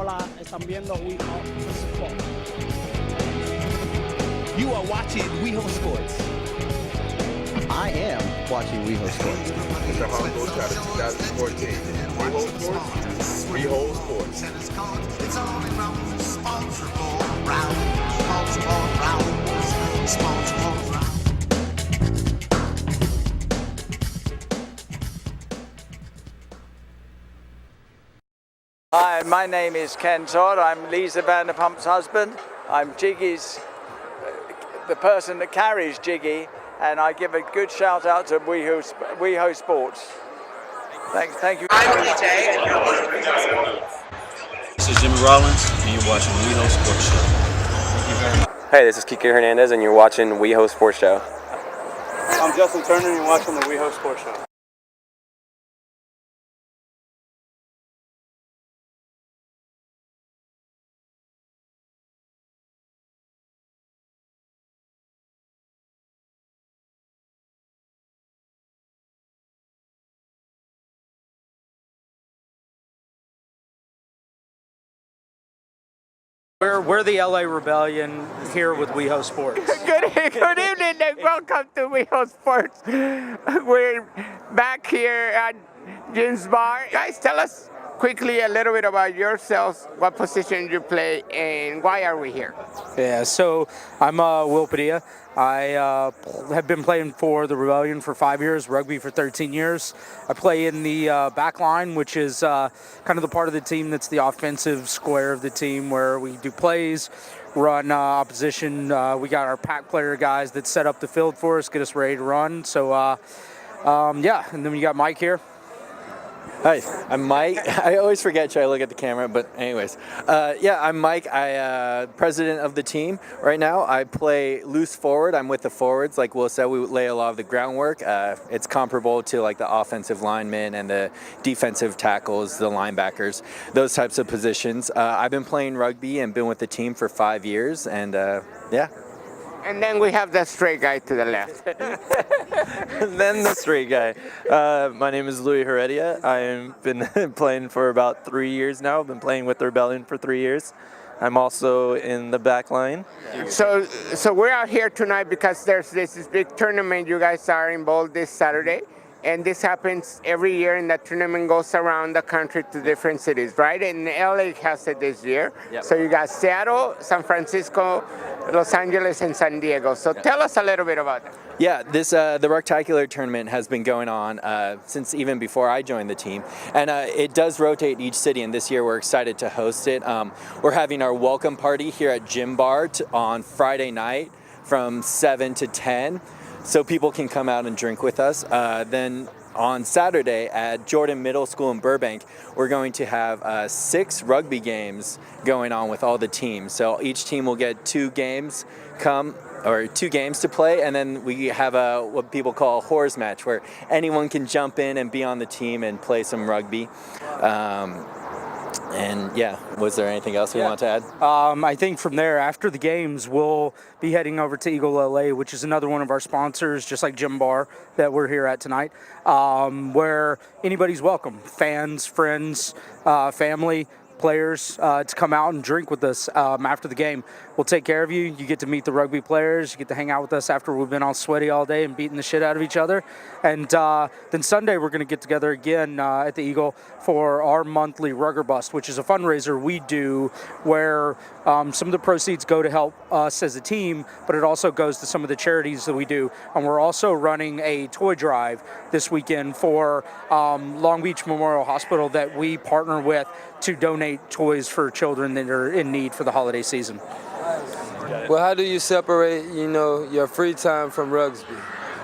Hola, están viendo Weho Sport. You are watching Weho Sports. I am watching Weho Sports. It's the Hongo Shot of 2014. Weho Sports. Weho Sports. It's all around SpongeBob round. SpongeBob round. SpongeBob round. Hi, my name is Ken Todd. I'm Lisa Vanderpump's husband. I'm Jiggy's, the person that carries Jiggy, and I give a good shout out to Weho Sports. Thank you. This is Jimmy Rollins, and you're watching Weho Sports Show. Thank you very much. Hey, this is Kiki Hernandez, and you're watching Weho Sports Show. I'm Justin Turner, and you're watching the Weho Sports Show. We're the LA Rebellion here with Weho Sports. Good evening and welcome to Weho Sports. We're back here at Jim's Bar. Guys, tell us quickly a little bit about yourselves, what position you play, and why are we here? Yeah, so I'm Will Padilla. I have been playing for the Rebellion for 5 years, rugby for 13 years. I play in the back line, which is kind of the part of the team that's the offensive square of the team where we do plays, run opposition. We got our pack player guys that set up the field for us, get us ready to run. So, yeah, and then we got Mike here. Hi, I'm Mike. I always forget I look at the camera, but anyways. Yeah, I'm Mike. I'm president of the team right now. I play loose forward. I'm with the forwards. Like Will said, we lay a lot of the groundwork. It's comparable to like the offensive linemen and the defensive tackles, the linebackers, those types of positions. I've been playing rugby and been with the team for 5 years, and yeah. And then we have the straight guy to the left. Then the straight guy. My name is Louis Heredia. I've been playing for about 3 years now. I've been playing with the Rebellion for 3 years. I'm also in the back line. So we're out here tonight because there's this big tournament you guys are involved this Saturday. And this happens every year, and that tournament goes around the country to different cities, right? And LA has it this year. Yep. So you got Seattle, San Francisco, Los Angeles, and San Diego. So tell us a little bit about that. Yeah, this the Rucktacular tournament has been going on since even before I joined the team, and it does rotate each city. And this year we're excited to host it. We're having our welcome party here at Gym Bar on Friday night from 7 to 10. So people can come out and drink with us. Then on Saturday at Jordan Middle School in Burbank, we're going to have 6 rugby games going on with all the teams. So each team will get 2 games to play, and then we have what people call a horse match, where anyone can jump in and be on the team and play some rugby. And yeah, was there anything else you want to add? I think from there, after the games, we'll be heading over to Eagle LA, which is another one of our sponsors, just like Gym Bar that we're here at tonight, where anybody's welcome. Fans, friends, family, players to come out and drink with us after the game. We'll take care of you. You get to meet the rugby players. You get to hang out with us after we've been all sweaty all day and beating the shit out of each other. And then Sunday we're going to get together again at the Eagle for our monthly Rugger Bust, which is a fundraiser we do where some of the proceeds go to help us as a team, but it also goes to some of the charities that we do. And we're also running a toy drive this weekend for Long Beach Memorial Hospital that we partner with to donate toys for children that are in need for the holiday season. Well, how do you separate, your free time from rugby?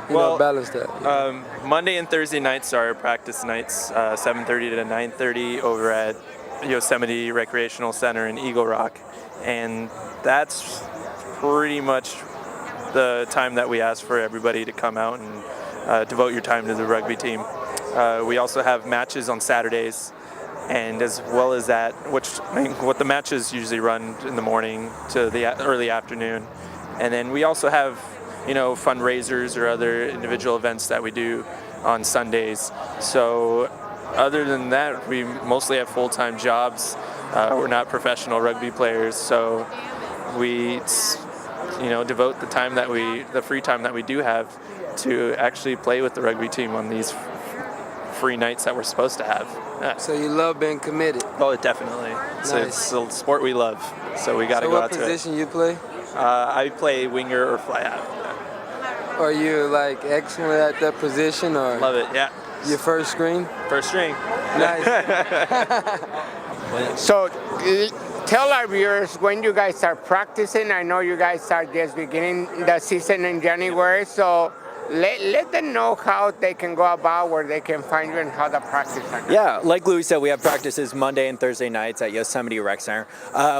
Balance that. Monday and Thursday nights are practice nights, 7:30 to 9:30 over at Yosemite Recreational Center in Eagle Rock, and that's pretty much the time that we ask for everybody to come out and devote your time to the rugby team. We also have matches on Saturdays. And as well as that, what the matches usually run in the morning to the early afternoon. And then we also have, fundraisers or other individual events that we do on Sundays. So other than that, we mostly have full-time jobs. We're not professional rugby players, so we, devote the free time that we do have to actually play with the rugby team on these free nights that we're supposed to have. Yeah. So you love being committed? Oh, definitely. Nice. It's a sport we love, so we got to go out to it. What position you play? I play winger or fly out. Are you like excellent at that position, or? Love it, yeah. Your first string? First string. Nice. So tell our viewers when you guys are practicing. I know you guys are just beginning the season in January, so let them know how they can go about, where they can find you, and how the practice are. Yeah, like Louis said, we have practices Monday and Thursday nights at Yosemite Rec Center.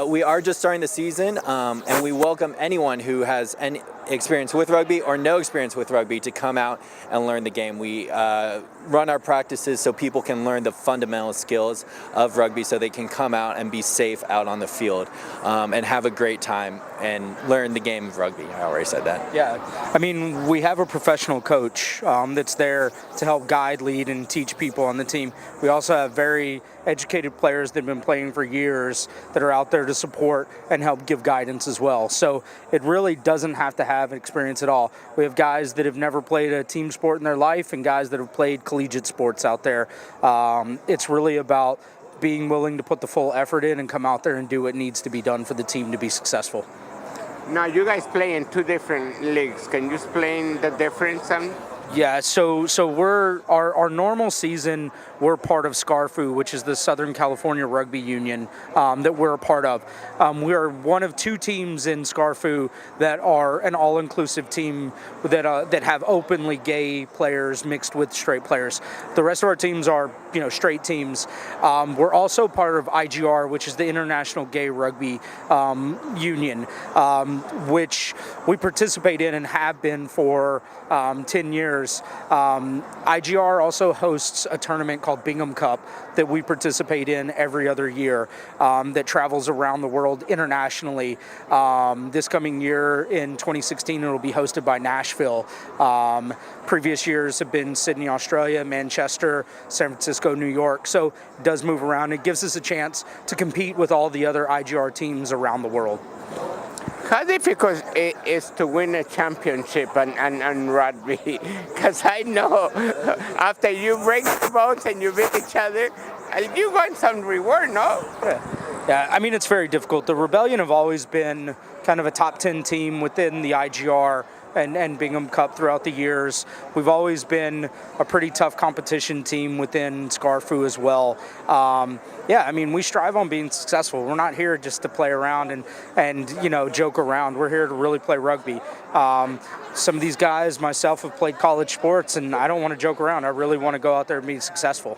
We are just starting the season, and we welcome anyone who has any experience with rugby or no experience with rugby to come out and learn the game. We run our practices so people can learn the fundamental skills of rugby so they can come out and be safe out on the field and have a great time and learn the game of rugby. I already said that. Yeah, I mean, we have a professional coach that's there to help guide, lead, and teach people on the team. We also have very educated players that have been playing for years that are out there to support and help give guidance as well. So it really doesn't have to have experience at all. We have guys that have never played a team sport in their life and guys that have played collegiate sports out there. It's really about being willing to put the full effort in and come out there and do what needs to be done for the team to be successful. Now you guys play in two different leagues. Can you explain the difference? Yeah, so we're our normal season. We're part of SCARFU, which is the Southern California Rugby Union that we're a part of. We are one of two teams in SCARFU that are an all-inclusive team that have openly gay players mixed with straight players. The rest of our teams are straight teams. We're also part of IGR, which is the International Gay Rugby Union, which we participate in and have been for 10 years. IGR also hosts a tournament called Bingham Cup that we participate in every other year that travels around the world internationally. This coming year in 2016, it will be hosted by Nashville. Previous years have been Sydney, Australia, Manchester, San Francisco, New York. So it does move around. It gives us a chance to compete with all the other IGR teams around the world. How difficult it is to win a championship on rugby? Because I know after you break the bones and you beat each other, you want some reward, no? Yeah, I mean, it's very difficult. The Rebellion have always been kind of a top 10 team within the IGR and Bingham Cup throughout the years. We've always been a pretty tough competition team within SCARFU as well. Yeah, I mean, we strive on being successful. We're not here just to play around and joke around. We're here to really play rugby. Some of these guys, myself, have played college sports, and I don't want to joke around. I really want to go out there and be successful.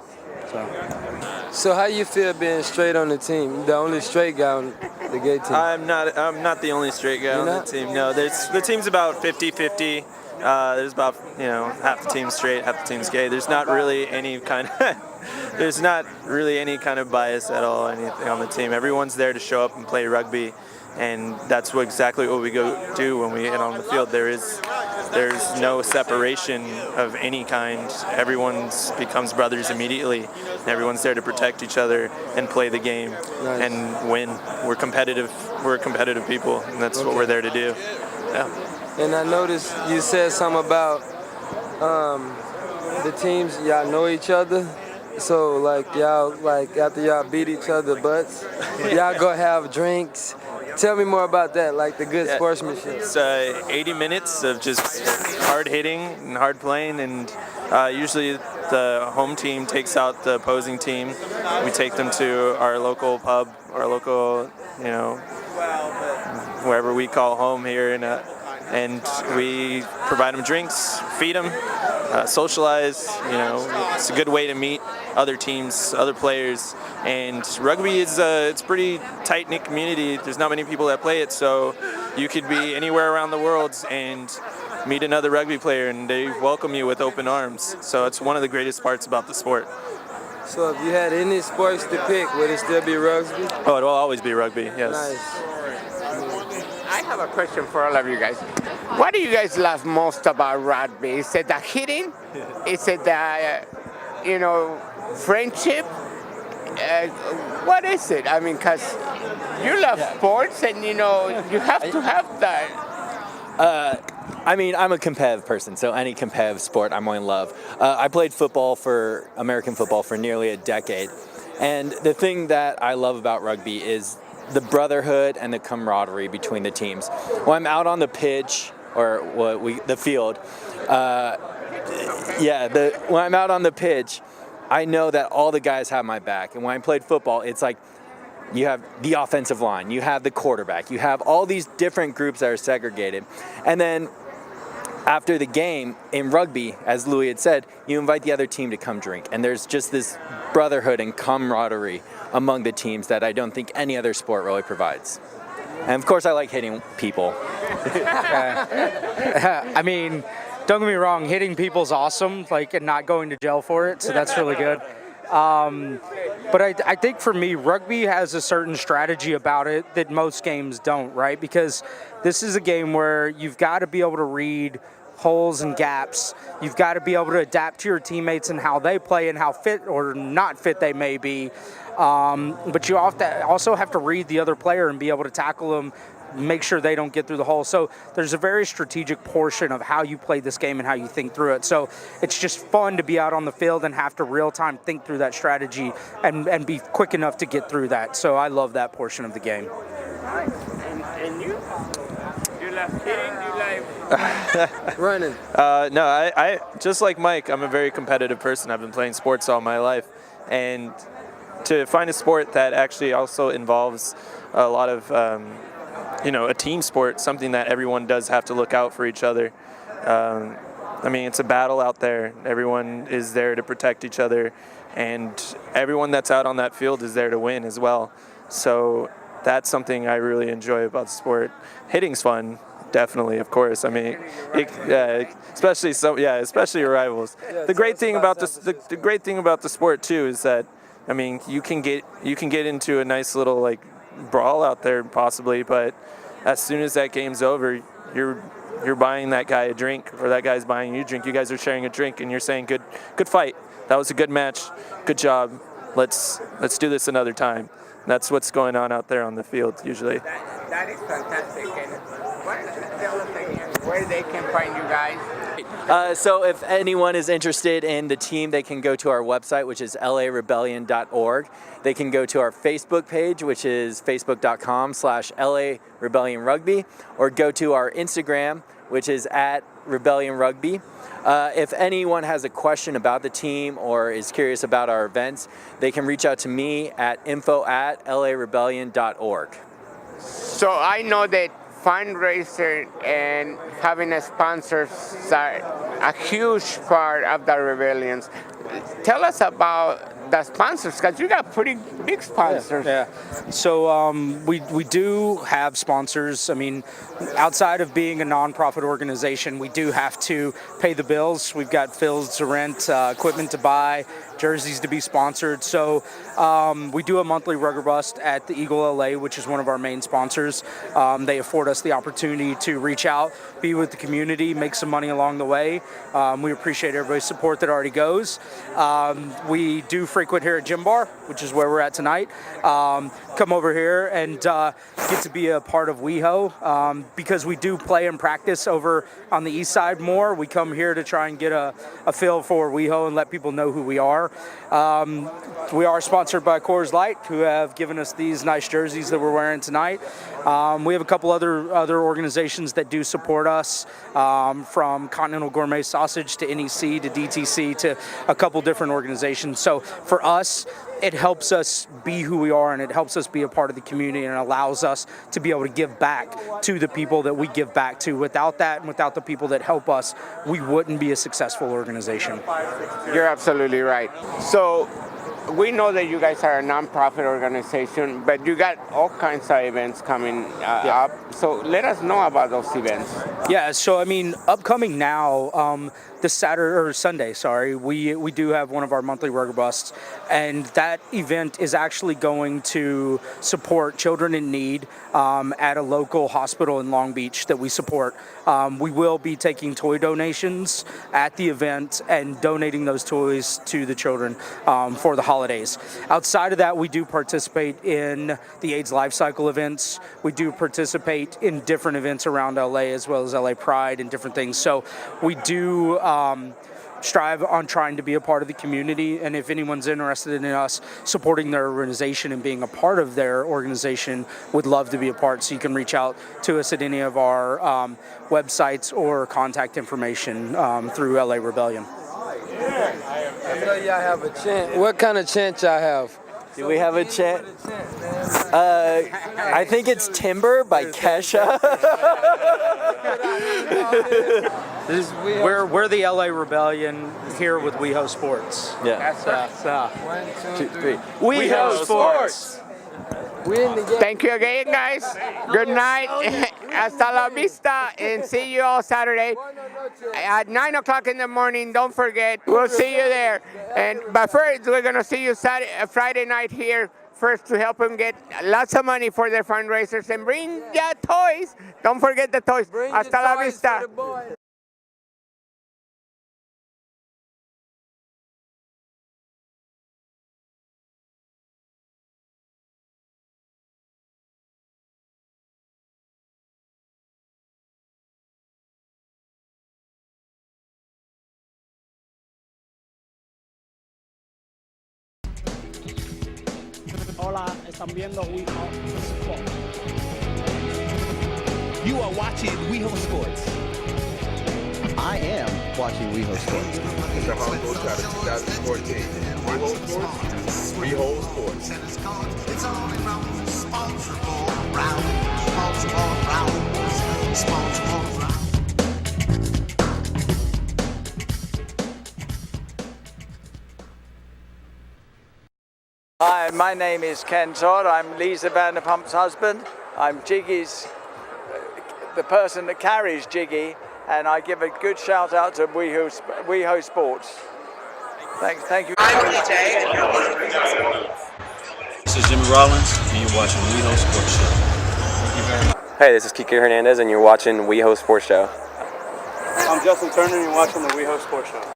So how you feel being straight on the team? The only straight guy on the gay team? I'm not the only straight guy on the team. No, the team's about 50-50. There's about half the team's straight, half the team's gay. There's not really any kind of bias at all, anything on the team. Everyone's there to show up and play rugby, and that's exactly what we go do when we get on the field. There's no separation of any kind. Everyone becomes brothers immediately. Everyone's there to protect each other and play the game and win. We're competitive people, and that's what we're there to do. Yeah. And I noticed you said something about the teams, y'all know each other. So y'all after y'all beat each other butts, y'all go have drinks. Tell me more about that, the good sportsmanship. It's 80 minutes of just hard hitting and hard playing, and usually the home team takes out the opposing team. We take them to our local pub, our local, wherever we call home here, and we provide them drinks, feed them, socialize. It's a good way to meet other teams, other players. And rugby is it's a pretty tight-knit community. There's not many people that play it, so you could be anywhere around the world and meet another rugby player, and they welcome you with open arms. So it's one of the greatest parts about the sport. So if you had any sports to pick, would it still be rugby? Oh, it will always be rugby, yes. Nice. I have a question for all of you guys. What do you guys love most about rugby? Is it the hitting? Is it the, friendship? what is it? I mean, because you love sports, and you know you have to have that. I mean, I'm a competitive person, so any competitive sport I'm going to love. I played American football for nearly a decade, and the thing that I love about rugby is the brotherhood and the camaraderie between the teams. When I'm out on the pitch, or the field, when I'm out on the pitch, I know that all the guys have my back. And when I played football, it's like you have the offensive line, you have the quarterback, you have all these different groups that are segregated. And then after the game in rugby, as Louis had said, you invite the other team to come drink. And there's just this brotherhood and camaraderie among the teams that I don't think any other sport really provides. And of course, I like hitting people. I mean, don't get me wrong, hitting people's awesome, like, and not going to jail for it, so that's really good. But I think for me, rugby has a certain strategy about it that most games don't, right? Because this is a game where you've got to be able to read holes and gaps. You've got to be able to adapt to your teammates and how they play and how fit or not fit they may be. But you also have to read the other player and be able to tackle them, make sure they don't get through the hole. So there's a very strategic portion of how you play this game and how you think through it. So it's just fun to be out on the field and have to real time think through that strategy and be quick enough to get through that. So I love that portion of the game. Nice. And you? You love hitting? You like running? No, I just like Mike, I'm a very competitive person. I've been playing sports all my life. And to find a sport that actually also involves a lot of a team sport, something that everyone does have to look out for each other. I mean, it's a battle out there. Everyone is there to protect each other, and everyone that's out on that field is there to win as well. So that's something I really enjoy about the sport. Hitting's fun, definitely, of course. I mean, especially your rivals. The great thing about the great thing about the sport too is that, I mean, you can get into a nice little like brawl out there possibly, but as soon as that game's over, you're buying that guy a drink, or that guy's buying you a drink. You guys are sharing a drink, and you're saying, "Good fight. That was a good match. Good job. Let's do this another time." That's what's going on out there on the field usually. That is fantastic. And tell us again where they can find you guys. So if anyone is interested in the team, they can go to our website, which is larebellion.org. They can go to our Facebook page, which is facebook.com/LARebellionRugby, or go to our Instagram, which is @RebellionRugby. If anyone has a question about the team or is curious about our events, they can reach out to me at info@larebellion.org. So I know that fundraiser and having a sponsors are a huge part of the rebellions. Tell us about the sponsors, because you got pretty big sponsors. Yeah. So we do have sponsors. I mean, outside of being a nonprofit organization, we do have to pay the bills. We've got fields to rent, equipment to buy, jerseys to be sponsored. So we do a monthly rugger bust at the Eagle LA, which is one of our main sponsors. They afford us the opportunity to reach out, be with the community, make some money along the way. We appreciate everybody's support that already goes. We do frequent here at Gym Bar, which is where we're at tonight. Come over here and get to be a part of Weho, because we do play and practice over on the east side more. We come here to try and get a feel for Weho and let people know who we are. We are sponsored by Coors Light, who have given us these nice jerseys that we're wearing tonight. We have a couple other organizations that do support us, from Continental Gourmet Sausage to NEC to DTC to a couple different organizations. So for us, it helps us be who we are, and it helps us be a part of the community, and it allows us to be able to give back to the people that we give back to. Without that, and without the people that help us, we wouldn't be a successful organization. You're absolutely right. So we know that you guys are a nonprofit organization, but you got all kinds of events coming up. So let us know about those events. Yeah, so I mean, upcoming now, this Saturday or Sunday, we do have one of our monthly Rugged Busts, and that event is actually going to support children in need at a local hospital in Long Beach that we support. We will be taking toy donations at the event and donating those toys to the children for the holidays. Outside of that, we do participate in the AIDS Life Cycle events. We do participate in different events around LA as well as LA Pride and different things. So we do strive on trying to be a part of the community, and if anyone's interested in us supporting their organization and being a part of their organization, would love to be a part. So you can reach out to us at any of our websites or contact information through LA Rebellion. I know y'all have a chant. What kind of chant y'all have? Do we have a chant? I think it's Timber by Kesha. We're the LA Rebellion here with Weho Sports. Yeah. One, two, three. Weho Sports. We in the game. Thank you again, guys. Good night. Hasta la vista, and see you all Saturday at 9 o'clock in the morning. Don't forget, we'll see you there. But first, we're gonna see you Friday night here first to help them get lots of money for their fundraisers and bring your toys. Don't forget the toys. Hasta la vista. Hola, están viendo Weho Sports. You are watching Weho Sports. I am watching Weho Sports. It's the Hongo Challenge 2014. Weho Sports. Weho Sports. It's all around small circle round, small circle round, small circle round. Hi, my name is Ken Todd. I'm Lisa Vanderpump's husband. I'm Jiggy's, the person that carries Jiggy, and I give a good shout out to Weho Sports. Thank you. This is Jimmy Rollins, and you're watching Weho Sports Show. Thank you very much. Hey, this is Kike Hernandez, and you're watching Weho Sports Show. I'm Justin Turner, and you're watching the Weho Sports Show.